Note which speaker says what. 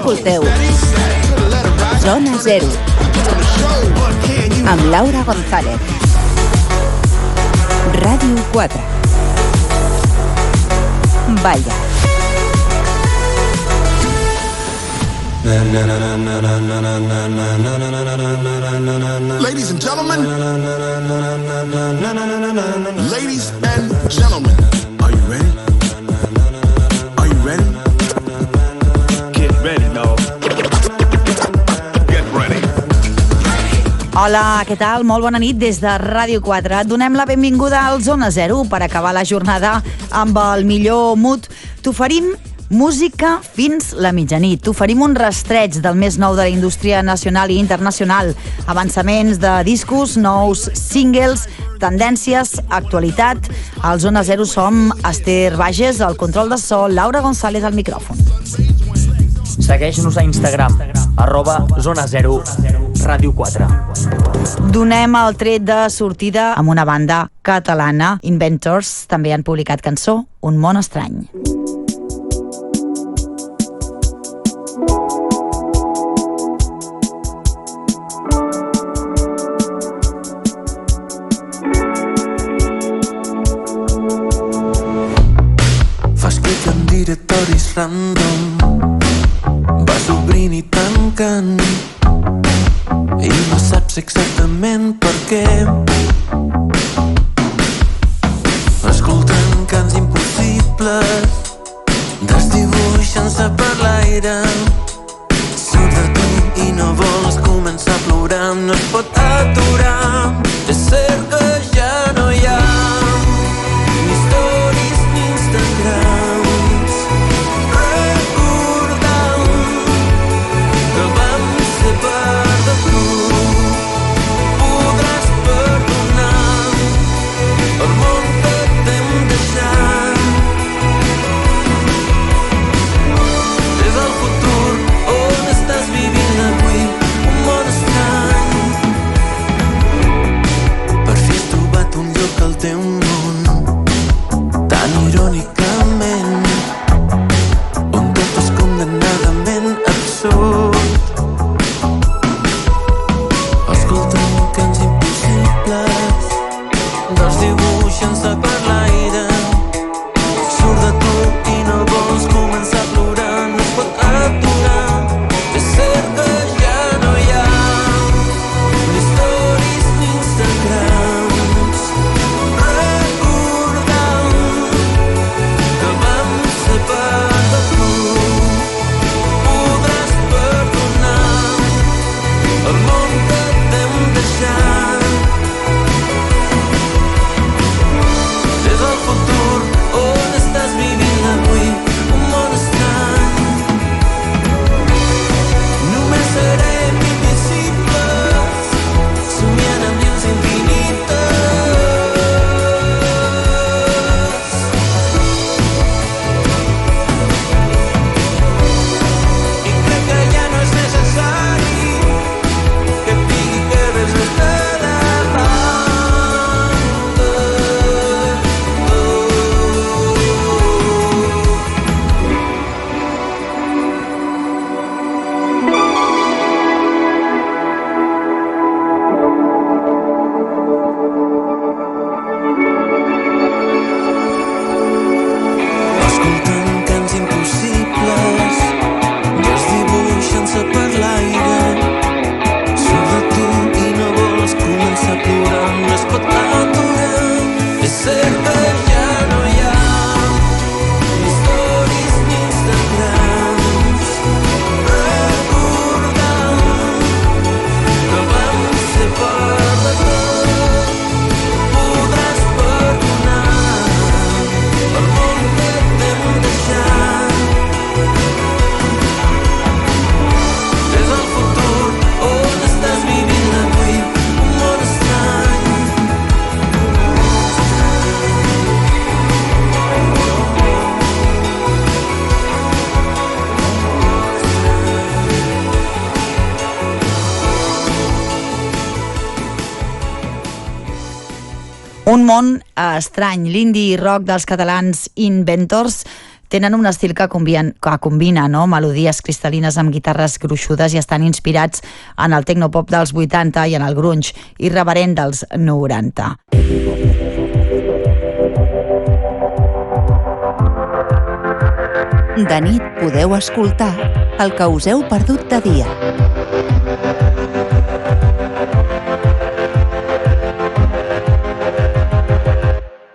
Speaker 1: Escolteu Zona Zero amb Laura González. Ràdio 4. Vaya.
Speaker 2: Ladies and gentlemen, ladies and gentlemen, are you ready? Are you ready? Get ready, dog. Get ready.
Speaker 1: Hola, què tal? Molt bona nit des de Ràdio 4. Donem la benvinguda al Zona Zero per acabar la jornada amb el millor mood. T'oferim música fins la mitjanit. T'oferim un rastreig del més nou de la indústria nacional i internacional. Avançaments de discos, nous singles, tendències, actualitat. Al Zona Zero som Esther Bages, al control de so, Laura González al micròfon.
Speaker 3: Segueix-nos a Instagram, @Zona0 Ràdio 4.
Speaker 1: Donem el tret de sortida amb una banda catalana. Inventors també han publicat cançó Un món estrany.
Speaker 4: Fas clic en directoris random, vas obrint i tancant i no saps exactament per què. Escoltant cants impossibles, desdibuixant-se per l'aire. Surt de tu i no vols començar a plorar, no es pot aturar. És cert que ja no hi ha ni stories ni Instagrams recordant que vam ser part de tu. Podràs perdonar el món que t'hem deixat. És el futur on estàs vivint avui, un món estrany. Per fi has trobat un lloc al teu món, tan irònicament, on tot és condemnadament absurd. Escoltant cants impossibles, desdibuixant-se per l'aire. Surt de tu i no vols començar a plorar, no es pot aturar. És cert que ja no hi ha ni stories ni Instagrams recordant que vam ser part de tu. Podràs perdonar el món que t'hem deixat. És el futur on estàs vivint avui, un món estrany. Només serem invisibles, somiant amb llums infinites. I crec que ja no és necessari que et digui que res estarà davant de tu. Escoltant cants impossibles, desdibuixant-se per l'aire. Surt de tu i no vols començar a plorar, no es pot aturar. És cert que ja no hi ha ni stories ni Instagrams recordant que vam ser part de tu. Podràs perdonar el món que t'hem deixat. És el futur on estàs vivint avui, un món estrany.
Speaker 1: Un món estrany, l'indie rock dels catalans Inventors, Tenen un estil que combina melodies cristal·lines amb guitarres gruixudes i estan inspirats en el tecnopop dels 80 i en el grunge irreverent dels 90.
Speaker 5: De nit podeu escoltar el que us heu perdut de dia.